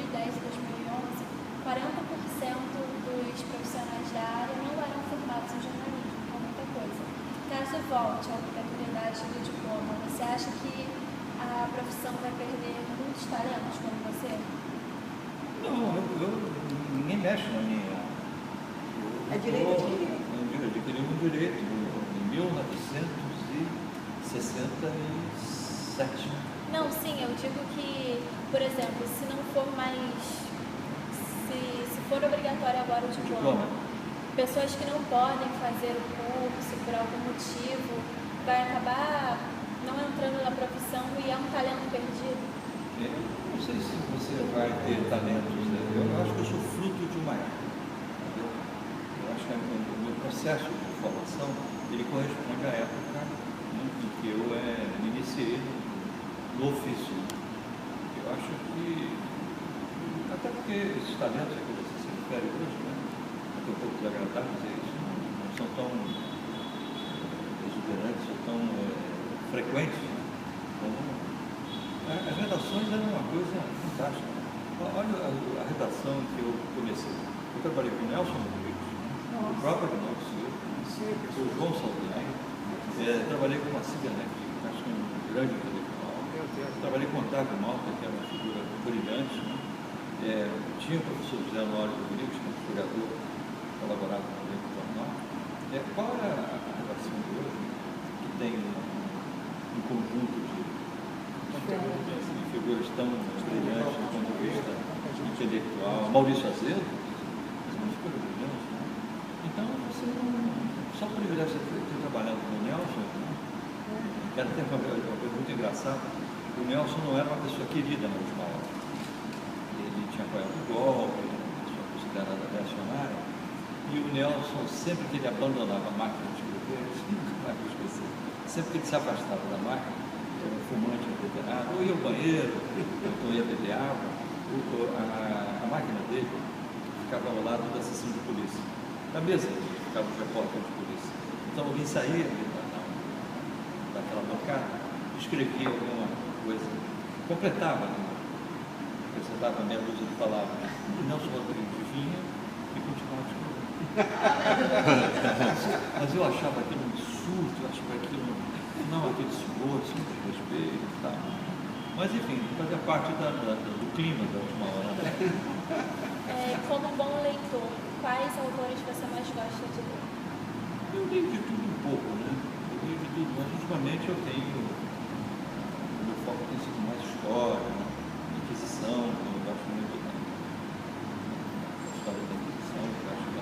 2010 e 2011, 40% dos profissionais da área não eram formados em jornalismo, que é muita coisa. Caso volte à obrigatoriedade do diploma, você acha que a profissão vai perder muitos talentos como você? Não, ninguém mexe na minha. É direito adquirido. Eu adquiri um direito em 1967. Não, sim, eu digo que, por exemplo, se não for mais. Se for obrigatório agora o diploma, pessoas que não podem fazer o curso por algum motivo, vai acabar não entrando na profissão e é um talento perdido? Eu não sei se você vai ter talentos, né? Eu acho que eu sou fruto de uma época. Entendeu? Eu acho que o meu processo de formação, ele corresponde à época em que eu me iniciei no ofício. Eu acho que, até porque esses talentos a que você se refere hoje, né? É um pouco desagradável dizer isso, não são tão exuberantes ou tão frequentes, né? Como as redações eram uma coisa fantástica. Olha a redação que eu comecei. Eu trabalhei com o Nelson Rodrigues, o próprio Aguinaldo Silva, o João Saldanha, trabalhei com a Cida Neto, acho que é um grande intelectual. Trabalhei com o Otávio Malta, que era uma figura brilhante. Né? Tinha o professor José Honório Rodrigues, que é um historiador, colaborava também com o jornal. Qual é a redação de hoje, que tem um conjunto de figuras tão brilhantes do ponto de vista intelectual? Maurício Azevedo, uma figura brilhante. Né? Então, você não. Só o privilégio de ter trabalhado com o Nelson, né? Era até uma coisa muito engraçada. O Nelson não era uma pessoa querida na última hora. Ele tinha apoiado o golpe, uma pessoa considerada reacionária. E o Nelson, sempre que ele abandonava a máquina de escrever, sempre que ele se afastava da máquina, era um fumante inveterado, ou ia ao banheiro, ou ia beber água, a máquina dele ficava ao lado da seção de polícia. Na mesa ficava o repórter de polícia. Então alguém saía daquela bancada, escrevia alguma coisa, completava, acrescentava meia dúzia de palavras. E Nelson Rodrigues vinha e continuava escrevendo. Mas eu achava aquilo um absurdo, eu achava aquilo, não, aquele senhor, assim, de respeito e tal. Mas enfim, fazia parte do clima da última hora. Como bom leitor, quais autores você mais gosta de ler? Eu leio de tudo um pouco, né? Eu leio de tudo, mas ultimamente o meu foco tem sido mais história, Inquisição, que eu gosto muito da história da Inquisição, que eu acho que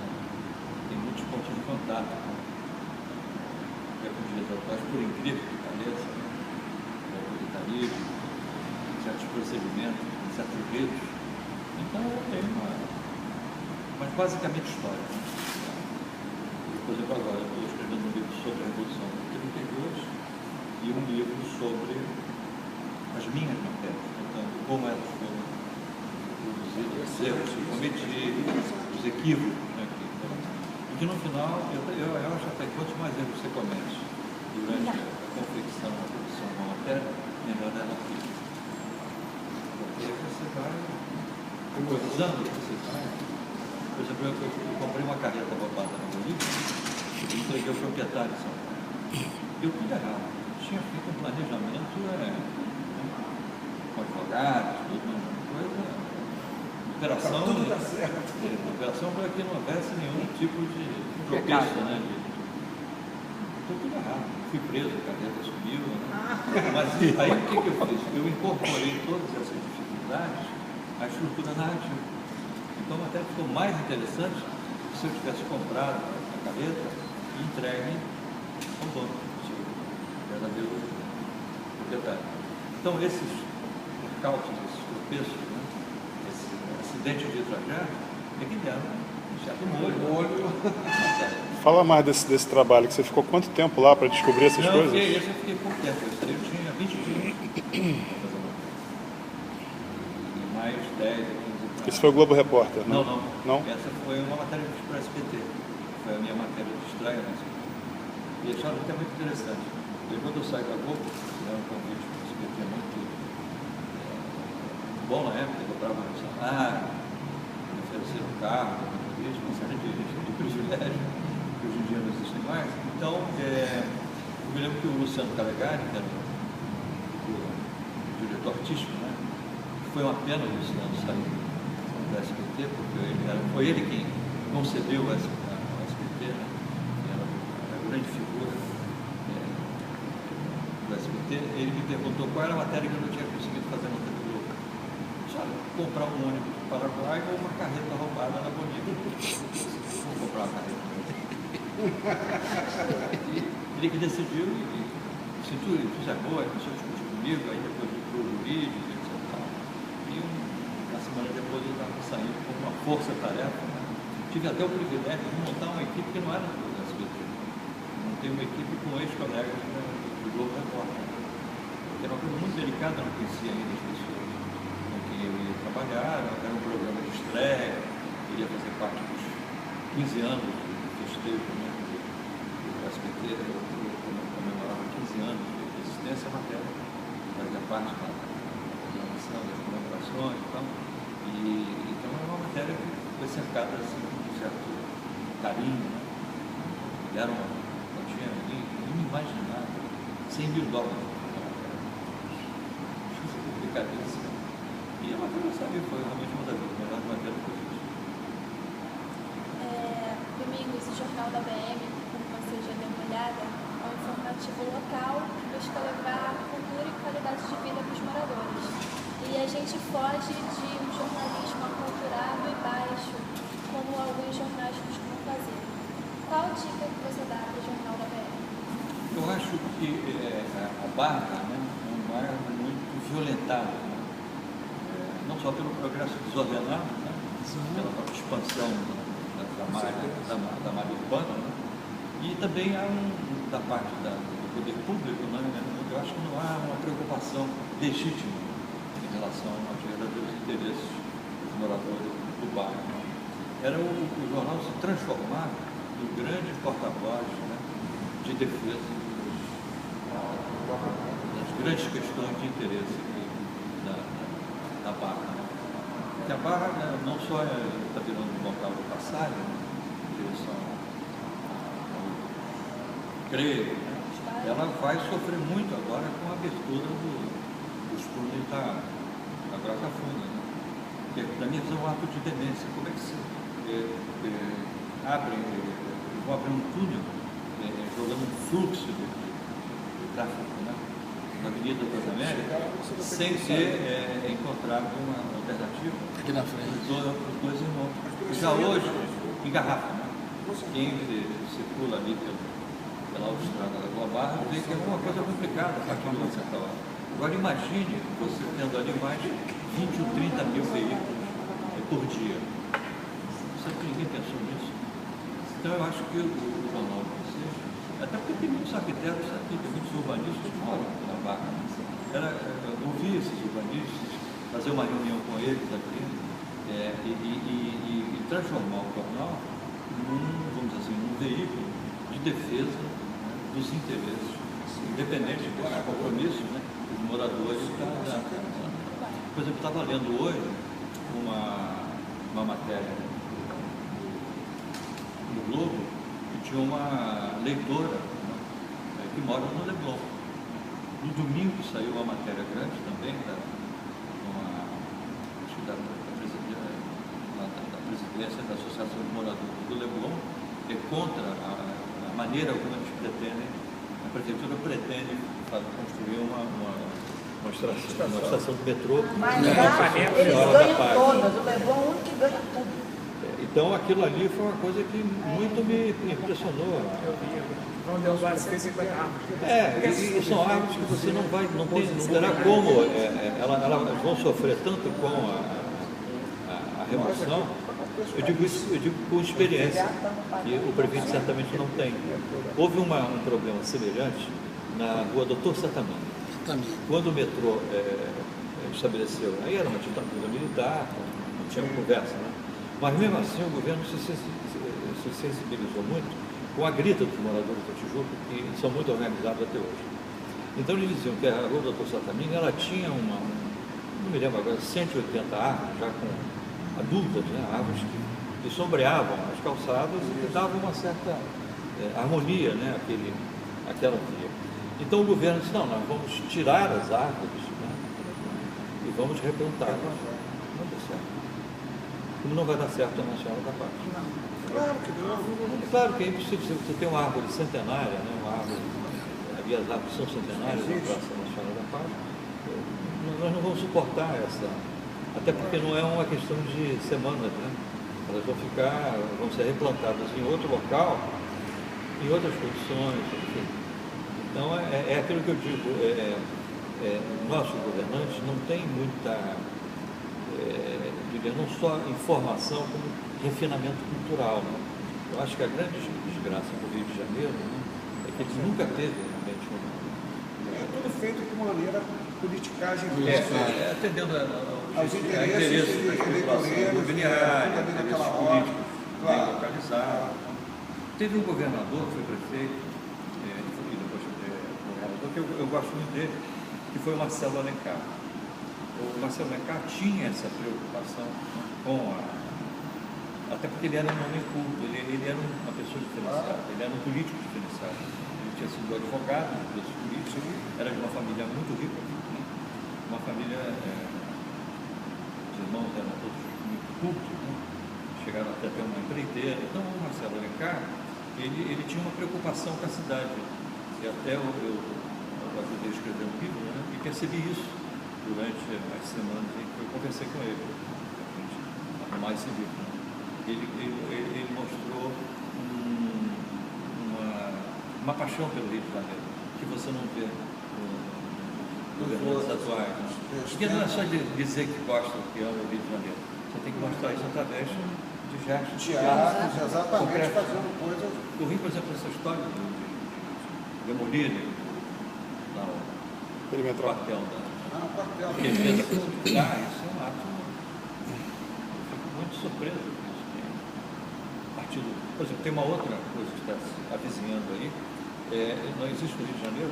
tem muitos pontos de contato com os dias atuais, por incrível que pareça, o autoritarismo, certos procedimentos, certos ritos. Então eu tenho mas basicamente história. Né? Por exemplo, agora eu estou escrevendo um livro sobre a Revolução de 32 e um livro sobre as minhas matérias, portanto, como elas foram produzidas, os erros que eu cometi, os equívocos, né, porque no final, eu acho até que quanto mais erros você comete durante a confecção, a produção de uma matéria, melhor ela fica. Porque você vai usando, você vai. Por exemplo, eu comprei uma carreta roubada na Bolívia e entreguei ao proprietário de São Paulo. Deu tudo errado. Tinha feito um planejamento com advogados, tudo, uma coisa. Operação. Tudo dá certo. Operação para que não houvesse nenhum tipo de tropeço, né? Deu tudo errado. Fui preso, a carreta subiu. Né? Mas aí o que eu fiz? Eu incorporei todas essas dificuldades à estrutura narrativa. Então a matéria ficou mais interessante se eu tivesse comprado a carreta e entregue ao dono, seu verdadeiro proprietário. Então esses percalços, esses tropeços, né? Esse acidente de trajeto, é que deram um certo molho. Fala mais desse trabalho, que você ficou quanto tempo lá para descobrir essas coisas? Eu fiquei pouco tempo, eu tinha 20 dias. E mais 10. Esse foi o Globo Repórter, né? Não. Essa foi uma matéria para o SBT. Foi a minha matéria de estreia. E acharam até muito interessante. E quando eu saí da Globo, fizeram um convite para o SBT muito bom na época, comprava um salário, ofereceram um carro, uma série de privilégios que hoje em dia não existem mais. Então, eu me lembro que o Luciano Calegari, que era o diretor artístico, né, foi uma pena o Luciano sair da SBT, porque foi ele quem concebeu a SBT, né, era a grande figura do SBT. Ele me perguntou qual era a matéria que eu não tinha conseguido fazer na TV Globo. Só comprar um ônibus do Paraguai ou uma carreta roubada na Bolívia. Vou comprar uma carreta. E ele que decidiu, e se tu fizer boa, a pessoa discutiu comigo, aí depois entrou o jurídico, etc. E uma semana depois eu estava saindo com uma força-tarefa. Né? Tive até o privilégio de montar uma equipe que não era do SBT. Montei uma equipe com ex-colegas do Globo Repórter. Porque era uma coisa muito delicada, não conhecia ainda as pessoas com quem eu ia trabalhar, era um programa de estreia, iria fazer parte dos 15 anos do festejo, né? O SBT comemorava 15 anos de existência, a matéria fazia parte da programação, das comemorações e tal. Então era uma matéria que foi cercada assim, com um certo carinho. Né? E era uma quantia inimaginável, $100 mil. Difícil, complicadíssima. E a matéria saiu, foi realmente uma das melhores matérias que eu fiz. Domingos, o Jornal da BM, como você já deu uma olhada, é um informativo local que busca levar cultura e qualidade de vida para os moradores. E a gente foge de um jornalismo aculturado e baixo, como alguns jornais costumam fazer. Qual dica que você dá para o Jornal da BM? Eu acho que a Barra, né, é um bairro muito violentado, né? Não só pelo progresso desordenado, né, pela própria expansão da malha urbana, né? E também há da parte do poder público, né? Eu acho que não há uma preocupação legítima em relação aos verdadeiros interesses dos moradores do bairro. Né? Era o jornal se transformar no grande porta-voz, né, de defesa das grandes questões de interesse da Barra. Né? Porque a Barra, né, não só está virando um local de passagem, em direção ao Creio, né? Ela vai sofrer muito agora com a abertura dos túneis da Grossa Funda. Né? Que, na minha visão, é um ato de demência. Como é que se vão abrir um túnel jogando um fluxo de tráfego, né, na Avenida das Américas, sem ter encontrado uma alternativa aqui na frente. Os dois irmãos. Já hoje, engarrafa, né? Quem circula ali pela autoestrada da Boa Barra vê que é uma coisa complicada a partir de uma certa hora. Agora imagine você tendo ali mais 20 ou 30 mil veículos por dia. Sabe que ninguém pensou nisso? Então eu acho que o jornal de vocês, até porque tem muitos arquitetos aqui, tem muitos urbanistas que moram aqui na Barra. Ouvir esses urbanistas, fazer uma reunião com eles aqui e transformar o jornal vamos dizer assim, num veículo de defesa, né, dos interesses, independente desse compromisso, né, dos moradores da. Por exemplo, estava lendo hoje uma matéria no Globo que tinha uma leitora, né, que mora no Leblon. No domingo saiu uma matéria grande também da presidência da Associação de Moradores do Leblon, contra a maneira como eles pretendem, a prefeitura pretende construir uma estação de metrô. Mas eles ganham todas, o Leblon é o único que ganha tudo. Então aquilo ali foi uma coisa que muito me impressionou. Vão derrubar 150 árvores. E são árvores que você não terá como, elas vão sofrer tanto com a remoção. Eu digo isso com experiência, e o prefeito certamente não tem. Houve um problema semelhante na rua Doutor Satamini. Quando o metrô estabeleceu, aí era uma ditadura militar, não tinha conversa, né? Mas mesmo assim o governo se sensibilizou muito com a grita dos moradores do Tijuca, que são muito organizados até hoje. Então eles diziam que a rua Doutor Satamini ela tinha uma não me lembro agora, 180 árvores, já com adultas, né? Árvores que sombreavam as calçadas e que davam uma certa harmonia, né? Aquela via. Então o governo disse, não, nós vamos tirar as árvores, né? E vamos replantá-las. Não deu certo. Como não vai dar certo na Senhora da Paz? Claro que não. Claro que é impossível. Você tem uma árvore centenária, né? Uma árvore, havia as árvores são centenárias na Praça Nacional da Paz. Nós não vamos suportar essa, até porque não é uma questão de semanas, né? Elas vão ser replantadas em outro local, em outras condições, enfim. Então é aquilo que eu digo, nossos governantes não têm muita, não só informação, como refinamento cultural. Né? Eu acho que a grande desgraça do Rio de Janeiro, né, é que ele nunca teve realmente É tudo feito de maneira politicagem. atendendo aos interesses eleitoreiros, imobiliária, tudo ali interesses naquela hora. políticos bem Claro. localizados. Teve um governador que foi prefeito, e depois governador, que eu gosto muito dele, que foi o Marcelo Alencar. O Marcelo Alencar tinha essa preocupação, né, até porque ele era um homem culto, ele era uma pessoa diferenciada, ele era um político diferenciado. Ele tinha sido advogado dos políticos, era de uma família muito rica, né, uma família, os irmãos eram todos muito cultos, né, chegaram até ter uma empreiteira. Então o Marcelo Alencar, ele tinha uma preocupação com a cidade, e até eu ajudei a escrever um livro, né, e percebi isso durante as semanas em que eu conversei com ele, para a gente arrumar esse livro. Né. Ele mostrou uma paixão pelo Rio de Janeiro, que você não vê nos governantes atuais. Né. Porque não é só dizer que gosta, que ama o Rio de Janeiro, você tem que mostrar isso através de gestos. Teatros, exatamente, concretos. fazendo coisas. O Rio, por exemplo, essa história de demolir lá o Perimetral. quartel O quartel. isso é um ato. Eu fico muito surpreso com isso. Partido, por exemplo, tem uma outra coisa que está se avizinhando aí. Não existe no Rio de Janeiro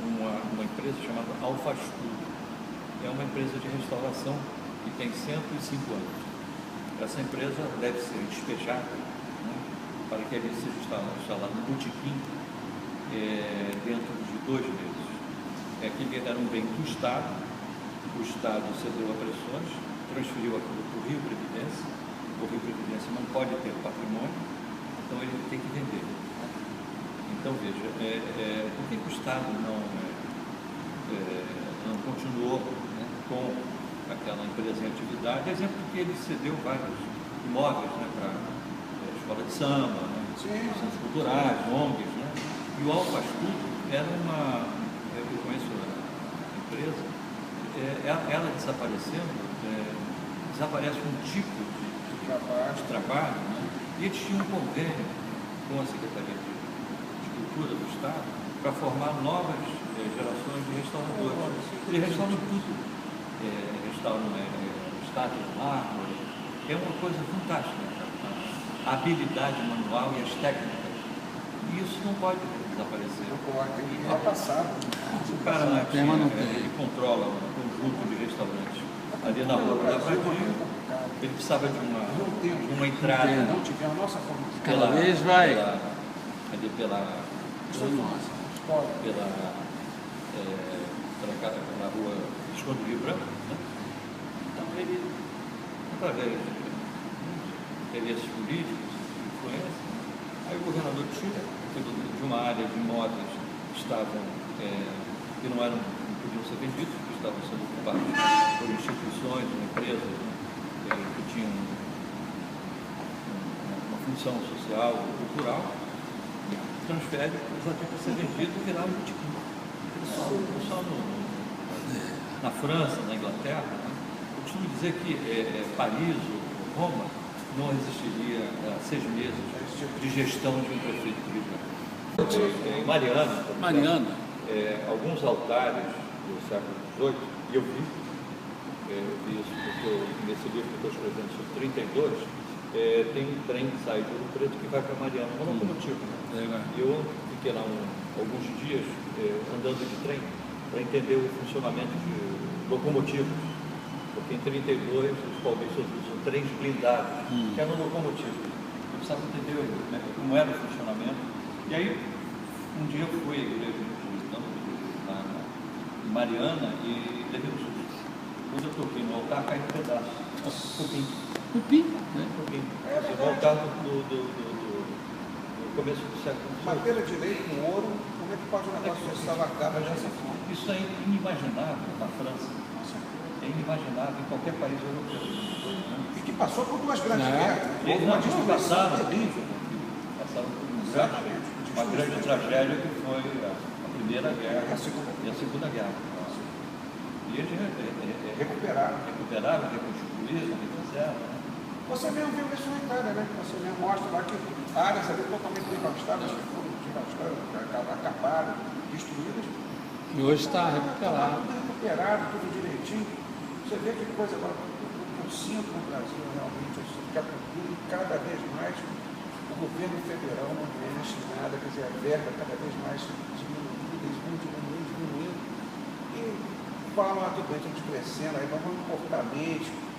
uma empresa chamada Alfa Studio. É uma empresa de restauração que tem 105 anos. Essa empresa deve ser despejada, né, para que ali seja instalado um botequim dentro de 2 meses. Aquele era um bem do Estado, o Estado cedeu a pressões, transferiu aquilo para o Rio Previdência. O Rio Previdência não pode ter patrimônio, então ele tem que vender. Então veja, por que o Estado não continuou, né, com aquela empresa em atividade? Exemplo que ele cedeu vários imóveis, né, para escola de samba, né, centros culturais, ONGs, né, e o Alfa Studio era eu conheço a empresa, ela desaparecendo, desaparece um tipo de trabalho, né, e eles tinham um convênio com a Secretaria de Cultura do Estado para formar novas gerações de restauradores. Eles restauram tudo. Restauram estátuas de mármore. É uma coisa fantástica, a habilidade manual e as técnicas. E isso não pode desaparecer. É passado. O cara ele controla um conjunto de restaurantes ali na rua da Pradia. Ele precisava de uma entrada. Não tiver a nossa formação. Cada vez vai. Pela rua Escondo Rio Branco, né? Então ele, através de interesses políticos, influência, aí o governador tira de uma área de imóveis que estavam, que não podiam ser vendidos, que estavam sendo ocupados por instituições, empresas, né, que tinham uma função social ou cultural, transfere exatamente para ser vendido e virar um botequim. Só na França, na Inglaterra, né? Eu costumo dizer que Paris ou Roma não existiria 6 meses de gestão de um prefeito do Rio de Janeiro. Mariana. Alguns altares do século XVIII, e eu vi isso porque nesse livro que eu estou escrevendo sobre 32, tem um trem que sai do Rio Preto que vai para Mariana, uma locomotiva. E eu fiquei lá alguns dias andando de trem para entender o funcionamento de locomotivas. Porque em 32 os paulistas usam trens blindados, que eram locomotivas. Eu precisava entender como era o funcionamento. E aí, um dia eu fui à igreja na Mariana e levei um susto. Quando eu toquei no altar, caiu um pedaço. Cupim. Cupim? Cupim. No altar do começo do século XIX. Madeira de lei com ouro, como é que pode um negócio desse salvacar dessa forma? Isso é inimaginável na França. É inimaginável em qualquer país europeu. E que passou por duas grandes guerras. Eles Uma não destruição terrível. passaram por uma grande tragédia que foi a Primeira Guerra e a Segunda Guerra. E eles recuperaram, reconstruíram, refizeram. Você mesmo viu isso na Itália, né? Você mesmo mostra lá que áreas ali totalmente devastadas, que foram devastadas, acabaram, destruídas. E hoje está recuperado. Tudo recuperado, tudo direitinho. Você vê que coisa agora que eu sinto no Brasil realmente, que a cultura, cada vez mais, o governo federal não mexe em nada, quer dizer, a verba cada vez mais diminuindo. E falam, tudo bem, estamos crescendo, aí vamos importar médico.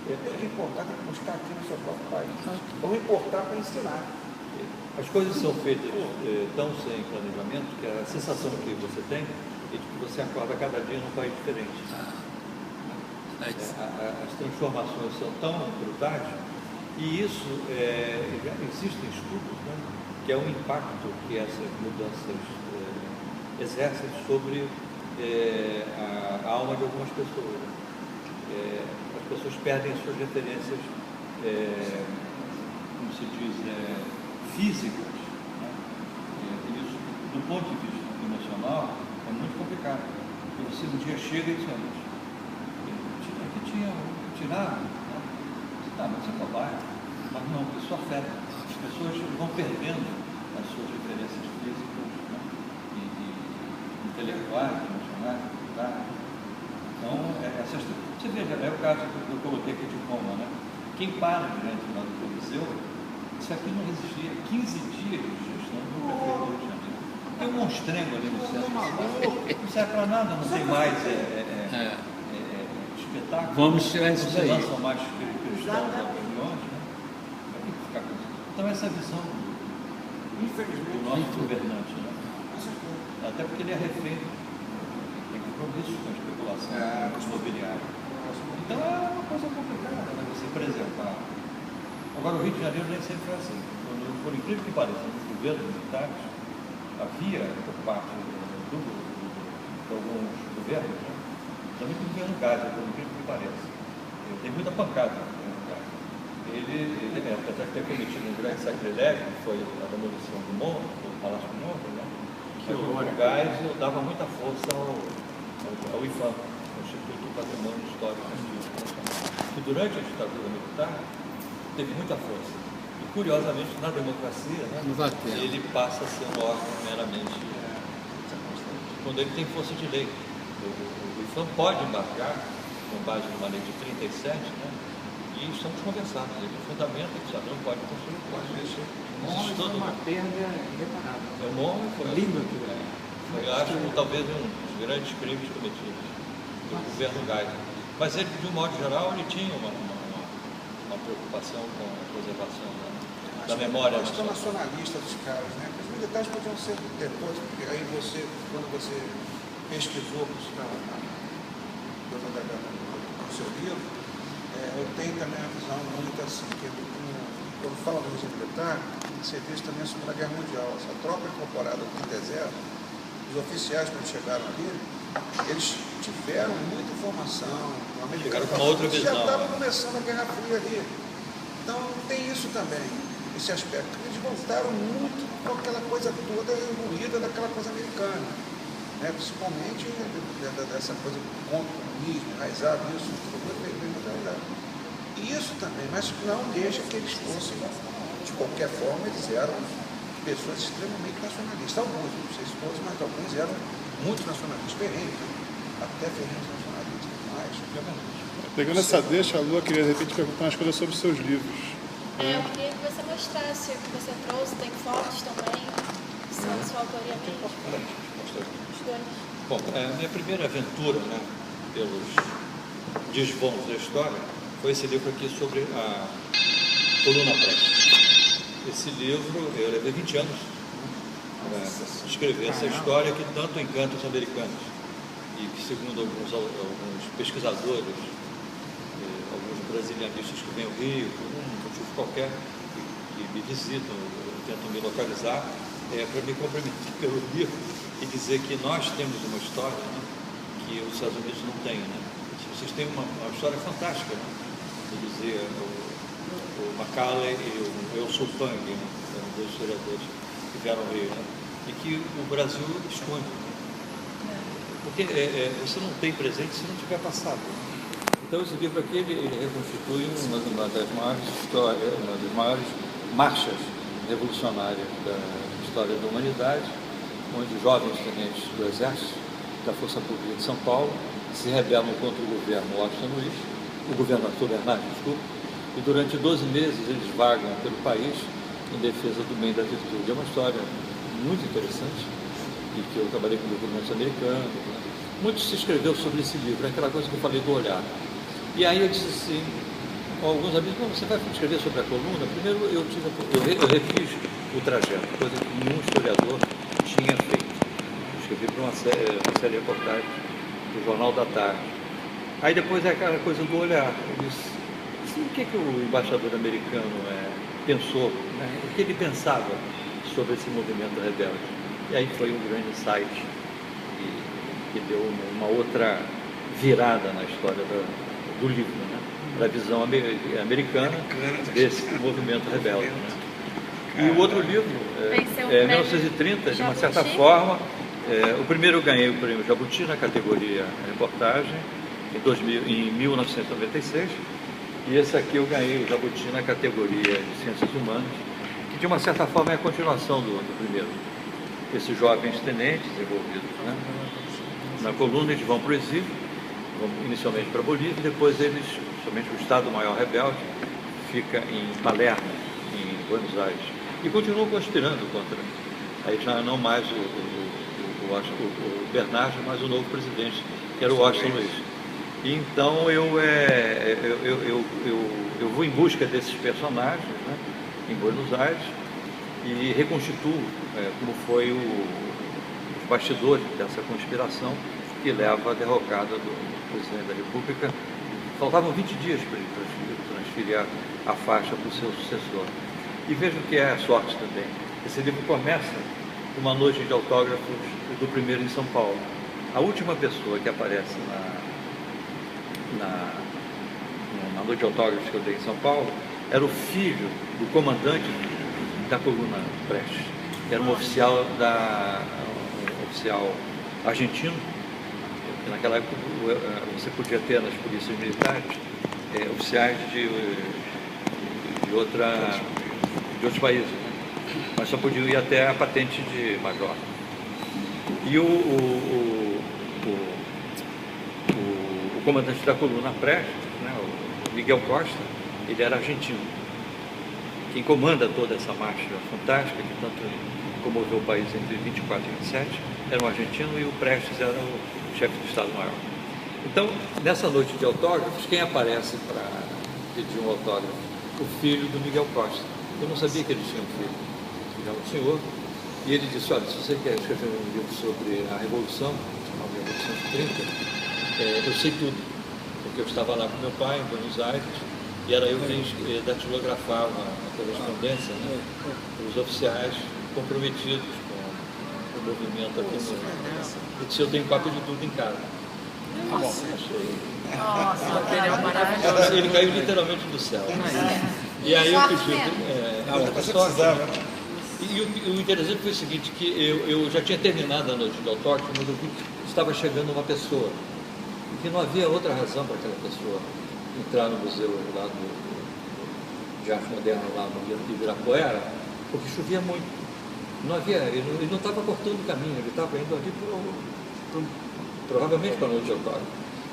Tem que importar, tem que buscar aqui no seu próprio país. Vamos importar para ensinar. As coisas são feitas tão sem planejamento que a sensação que você tem é de que você acorda cada dia num país diferente. As transformações são tão brutais e isso, já existem estudos, né, que é o impacto que essas mudanças exercem sobre a alma de algumas pessoas. As pessoas perdem suas referências, como se diz, físicas. Né? E isso, do ponto de vista emocional, é muito complicado. Porque você um dia chega e diz, aqui tinha tirado, né? Tá, mas é bobagem. Mas não, isso afeta. As pessoas vão perdendo as suas referências físicas, né? e intelectuais, emocionais, culturais. Então, você veja, é o caso que eu coloquei aqui de Roma, né? Quem para diante do Coliseu, isso aqui não existia. 15 dias de gestão do prefeito do Rio de Janeiro. Tem um monstrengo ali no centro. Não serve para nada, não tem mais espetáculo. Vamos tirar isso daí. Não são mais cristãos das reuniões, né? Então, essa visão do nosso governante, né? Até porque ele é refém, tem compromisso com a especulação imobiliária. Então é uma coisa complicada, né? Você, por exemplo, agora o Rio de Janeiro nem sempre foi assim. Por incrível que pareça, nos governos militares havia, por parte de alguns governos, né? Também do governo Geisel, por incrível que pareça. Tem muita pancada no governo Geisel. Ele apesar de ter cometido um grande sacrilégio, que foi a demolição do morro, do Palácio do Morro, né? Mas o Geisel dava muita força ao IFAM, ao Instituto do Patrimônio Histórico Nacional, que durante a ditadura militar teve muita força. E, curiosamente, na democracia, né, ele passa a ser um órgão meramente quando ele tem força de lei. O IFAM pode embargar, com base numa lei de 37, né, e estamos conversando. Ele fundamenta que o não pode construir. Foi uma perda irreparável. É um homem, foi lindo aquilo ali. Eu acho talvez um dos grandes crimes cometidos do governo Geisel. Mas ele, de um modo geral, ele tinha uma preocupação com a preservação da memória nacional. nacionalista dos caras, né? Os militares podiam ser depois, porque aí você, quando você pesquisou no seu livro, eu tenho também a visão muito assim, que quando fala do regime militar, você vê também a Segunda Guerra Mundial. Essa tropa incorporada no deserto, os oficiais, quando chegaram ali, eles tiveram muita informação. Chegaram com uma outra visão. Já estava começando a Guerra Fria ali. Então, tem isso também, esse aspecto. Eles voltaram muito com aquela coisa toda ruída daquela coisa americana. Né? Principalmente dessa coisa contra o comunismo, enraizado, isso, e isso também, mas não deixa que eles fossem, de qualquer forma, eles eram pessoas extremamente nacionalistas. Alguns, não sei se todos, mas alguns eram muito nacionalistas, ferrenhos, até ferrenhos nacionalistas. Mas, pegando essa deixa, a Lua queria de repente perguntar umas coisas sobre os seus livros. Eu queria que você mostrasse o que você trouxe, tem fotos também, são de sua autoria mesmo. Os dois. Bom, a minha primeira aventura, né, pelos desvãos da história foi esse livro aqui sobre a coluna Prestes. Esse livro, eu levei 20 anos para escrever essa história que tanto encanta os americanos e que, segundo alguns pesquisadores, alguns brasilianistas que vêm ao Rio, por um motivo qualquer, que me visitam, tentam me localizar, para me comprometer pelo livro e dizer que nós temos uma história, né, que os Estados Unidos não têm, né? Vocês têm uma história fantástica, né? Quer dizer, o Macaulay e o Elson Pang, né? Eram dois historiadores que vieram ao Rio, né? E que o Brasil esconde, né? Porque você não tem presente se não tiver passado, né? Então esse livro aqui ele reconstitui uma das maiores histórias, uma das maiores marchas revolucionárias da história da humanidade, onde jovens tenentes do Exército, da Força Pública de São Paulo, se rebelam contra o governo Washington Luiz, o governo Arthur Bernardes, desculpa, e durante 12 meses eles vagam pelo país em defesa do bem e da virtude. É uma história muito interessante e que eu trabalhei com documentos americanos. Muito se escreveu sobre esse livro, é aquela coisa que eu falei do olhar. E aí eu disse assim, alguns amigos, você vai escrever sobre a coluna? Primeiro eu refiz o trajeto, coisa que nenhum historiador tinha feito. Escrevi para uma série de reportagens do Jornal da Tarde. Aí depois é aquela coisa do olhar. Eu disse, o que o embaixador americano pensou, né? O que ele pensava sobre esse movimento rebelde? E aí foi um grande insight que deu uma outra virada na história do livro, né? Da visão americana desse movimento rebelde, né? E o outro livro, 1930, de uma certa forma, o primeiro eu ganhei o prêmio Jabuti na categoria reportagem, em 1996, e esse aqui eu ganhei o Jabuti na categoria de Ciências Humanas, que de uma certa forma é a continuação do primeiro. Esses jovens tenentes envolvidos, né, na coluna, eles vão para o exílio, vão inicialmente para a Bolívia, depois eles, somente o Estado-Maior Rebelde, fica em Palermo, em Buenos Aires, e continuam conspirando contra, aí já não mais o Bernardes, mas o novo presidente, que era o Washington Luiz. E então eu vou em busca desses personagens, né, em Buenos Aires, e reconstituo como foi os bastidores dessa conspiração que leva à derrocada do presidente da República. Faltavam 20 dias para ele transferir a faixa para o seu sucessor. E veja o que é a sorte também. Esse livro começa com uma noite de autógrafos do primeiro em São Paulo. A última pessoa que aparece na noite de autógrafos que eu dei em São Paulo era o filho do comandante da coluna Prestes, que era um oficial argentino, porque naquela época você podia ter nas polícias militares oficiais de outros países, né? Mas só podiam ir até a patente de major. E o comandante da coluna Prestes, né, o Miguel Costa, ele era argentino. Quem comanda toda essa marcha fantástica, que tanto comoveu o país entre 24 e 27, era um argentino, e o Prestes era o chefe do Estado-Maior. Então, nessa noite de autógrafos, quem aparece para pedir um autógrafo? O filho do Miguel Costa. Eu não sabia que ele tinha um filho. Ele era um senhor. E ele disse, olha, se você quer escrever um livro sobre a Revolução, chamada Revolução de 30, eu sei tudo. Porque eu estava lá com meu pai, em Buenos Aires, e era eu quem datilografava a correspondência, né, os oficiais comprometidos com o movimento aqui no Rio. E disse, eu tenho cópia de tudo em casa. Nossa, material maravilhoso. Ele caiu literalmente do céu. E aí eu pedi. E o interessante foi o seguinte, que eu já tinha terminado a noite de autógrafo, mas eu vi que estava chegando uma pessoa, e que não havia outra razão para aquela pessoa entrar no museu lá de arte moderna, lá no Ibirapuera, porque chovia muito. Não havia, ele não estava cortando o caminho, ele estava indo ali provavelmente para a noite de autógrafo.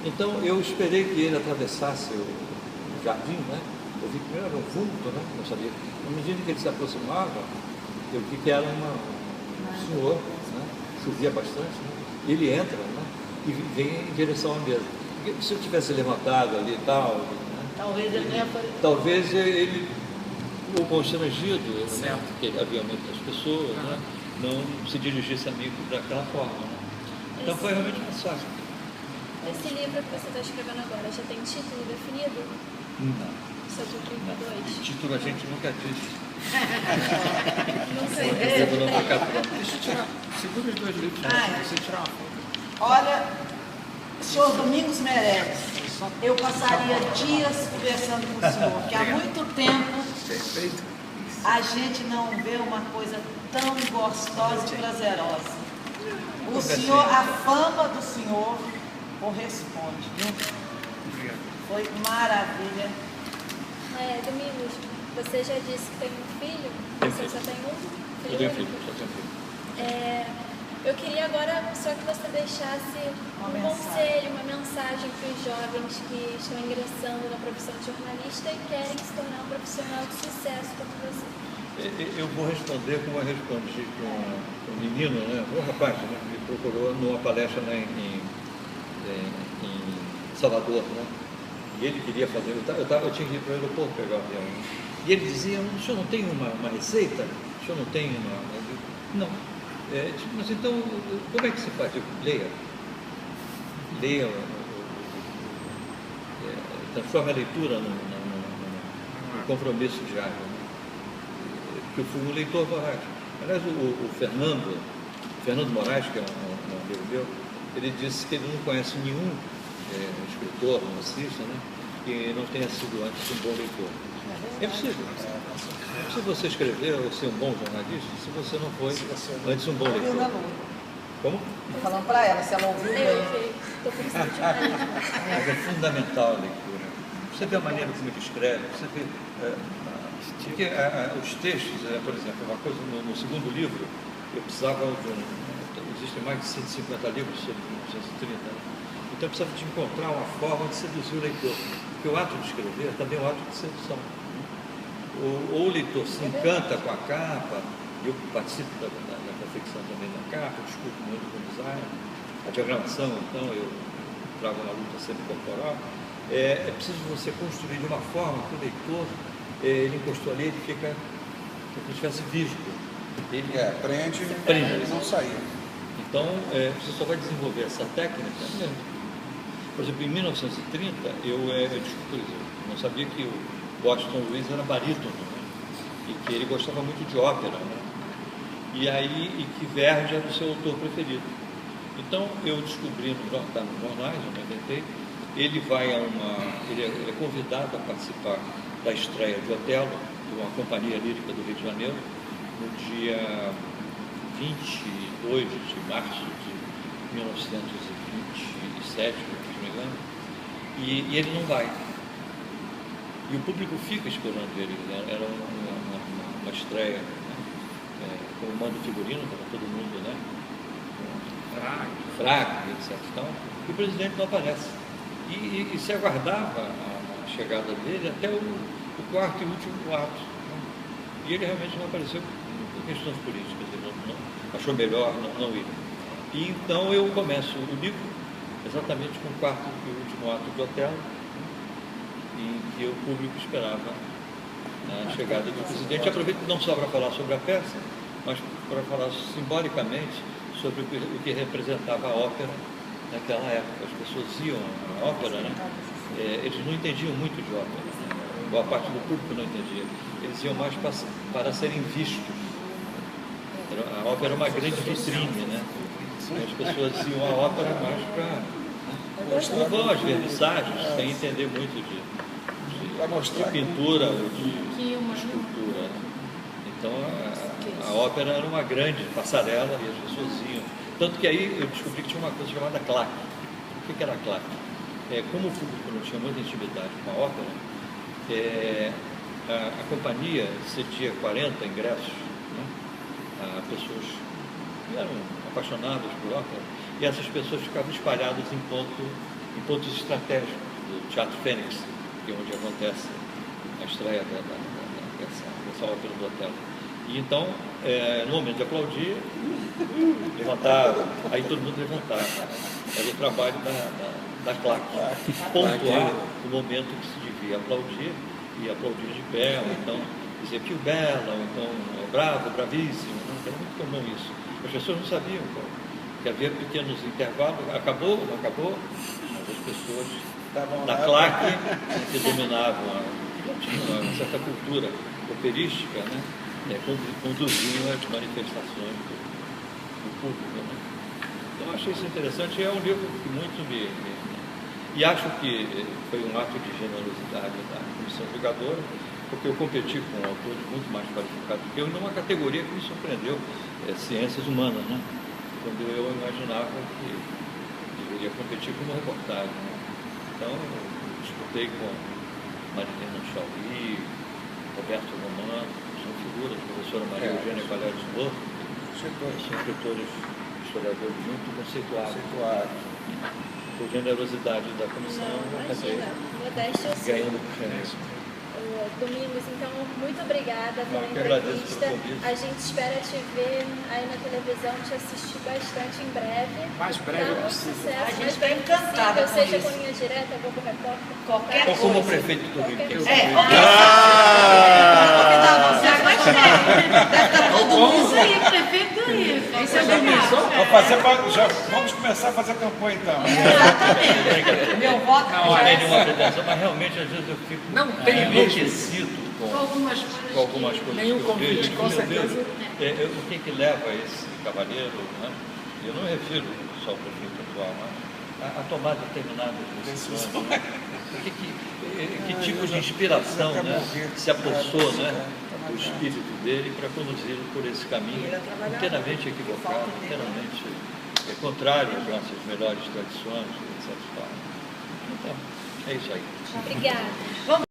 Então eu esperei que ele atravessasse o jardim, né? Eu vi que primeiro era um vulto, né? Não sabia. Na medida que ele se aproximava, eu vi que era um senhor, né? Chovia bastante, né? Ele entra, né? E vem em direção à mesa. Porque se eu tivesse levantado ali e tal, né, Talvez ele não ia fazer. talvez ele, o constrangido, né, porque havia muitas pessoas, né, não se dirigisse a mim daquela forma. Né? Então foi realmente mais fácil. Esse livro que você está escrevendo agora já tem título definido? Não. Sobre o 32? Título a gente nunca diz. Não sei. Eu não ficar Deixa eu tirar. Segura os 2 livros. Você tirar uma foto. Olha, o senhor Domingos Meirelles, eu passaria dias conversando com o senhor, que há muito tempo Perfeito. a gente não vê uma coisa tão gostosa e prazerosa. O senhor, a fama do senhor corresponde, viu? Obrigado. Foi maravilha. Domingos, você já disse que tem um filho? Tenho Você filho. só tem um? Eu tenho filho, só tenho filho. Eu queria agora só que você deixasse Uma um mensagem. conselho, uma mensagem para os jovens que estão ingressando na profissão de jornalista e querem se tornar um profissional de sucesso como você. Eu vou responder como eu respondi com um menino, né, um rapaz, né, que me procurou numa palestra né, em Salvador, né, e ele queria fazer, eu tinha que ir para o aeroporto pegar o avião, né, e ele dizia, o senhor não tem uma receita? O senhor não tem uma... Eu digo, não. Mas então, como é que se faz? Eu digo, leia, transforme a leitura num compromisso diário. Né? Porque eu fui um leitor voraz. Aliás, o Fernando Moraes, que é um amigo meu, ele disse que ele não conhece nenhum escritor, romancista, né, que não tenha sido antes um bom leitor. É possível. É possível você escrever ou ser um bom jornalista se você não foi antes um bom Ouviu na leitor. lua. Como? Tô falando para ela, se ela ouviu bem. Estou pensando em jornalismo. Mas é fundamental a leitura. Você vê a maneira como ele escreve, você vê... porque os textos, por exemplo, uma coisa no segundo livro, eu precisava existem mais de 150 livros sobre 1930, né? Então eu precisava de encontrar uma forma de seduzir o leitor. Porque o ato de escrever também é um ato de sedução. Ou o leitor se encanta com a capa, eu participo da confecção também da capa, discuto muito com o design, a diagramação, então eu trago uma luta sempre corporal. É preciso você construir de uma forma que o leitor, ele encostou ali, ele fica como se tivesse visto. Ele Prende Prende. e não sair. Então, você só vai desenvolver essa técnica mesmo. Por exemplo, em 1930, eu não sabia que o Washington Luiz era barítono, né? E que ele gostava muito de ópera, né? E que Verdi era o seu autor preferido. Então, eu descobri nos jornais, eu inventei, ele é convidado a participar da estreia de Otelo, de uma companhia lírica do Rio de Janeiro, no dia 22 de março de 1927, se não me engano, e ele não vai. E o público fica esperando ele. Era uma estreia, né? Com o mando figurino, para todo mundo, né? Fraco, etc. Então, e o presidente não aparece. E se aguardava a chegada dele até o quarto e último ato. Né? E ele realmente não apareceu por questões políticas. Ele não achou melhor não ir. E então eu começo o livro exatamente com o quarto e último ato de Otelo, em que o público esperava a chegada do presidente. Aproveito não só para falar sobre a peça, mas para falar simbolicamente sobre o que representava a ópera naquela época. As pessoas iam à ópera, né? Eles não entendiam muito de ópera, né? Boa parte do público não entendia. Eles iam mais para serem vistos. A ópera é uma grande vitrine, né? As pessoas iam à ópera mais para vão às vernissagens, sem entender muito de pintura ou de escultura. Então a ópera era uma grande passarela e as pessoas iam. Tanto que aí eu descobri que tinha uma coisa chamada claque. O que era claque? Como o público não tinha muita intimidade com a ópera, a companhia cedia 40 ingressos, né, a pessoas que eram apaixonadas por ópera, e essas pessoas ficavam espalhadas em pontos estratégicos do Teatro Fênix, que é onde acontece a estreia dessa ópera do Otelo. E então, no momento de aplaudir, levantava, aí todo mundo levantava. Era o trabalho da claque, pontuar o momento que se devia aplaudir, e aplaudir de pé, ou então dizer que o bela, ou então bravo, bravíssimo, né? Era muito comum isso. As pessoas não sabiam, que havia pequenos intervalos, acabou, não acabou, mas as pessoas da claque que dominavam, que não tinham uma certa cultura operística, né? Conduziam as manifestações do público. Né? Então, eu achei isso interessante. É um livro que muito E acho que foi um ato de generosidade da comissão julgadora, porque eu competi com autores muito mais qualificados que eu, numa categoria que me surpreendeu, ciências humanas, né? Quando eu imaginava que deveria competir com uma reportagem. Né? Então, eu disputei com Marilena Chauri, Roberto Romano, são figuras, a professora Maria Eugênia Calheiros Morto, são escritores, historiadores muito conceituados. Por generosidade da comissão, imagina, modéstia eu sou. ganhando Domingos, então, muito obrigada pela entrevista. A gente espera te ver aí na televisão, te assistir bastante em breve. Mais breve tá, possível. Sucesso, A gente mais está breve encantada possível, com seja isso. com linha direta, Globo Repórter, Qualquer Ou como prefeito do Rio. Convidar você agora. Deve estar todo mundo. Isso aí, prefeito do Rio. Esse é o legal. Já vamos começar a fazer campanha então. Exatamente. Meu voto Não tem nenhuma pretensão, mas realmente às vezes eu fico Não tem enlouquecido Com algumas coisas. com algumas coisas Nenhum que eu convite, vejo. com Meu Deus, certeza. o que leva esse cavaleiro, né? Eu não me refiro só ao prefeito atual, mas a tomar determinadas decisões. Né? Que tipo de inspiração, né, se apossou, né, o espírito dele para conduzi-lo por esse caminho inteiramente equivocado, inteiramente contrário às nossas melhores tradições, etc. Então, é isso aí. Obrigada.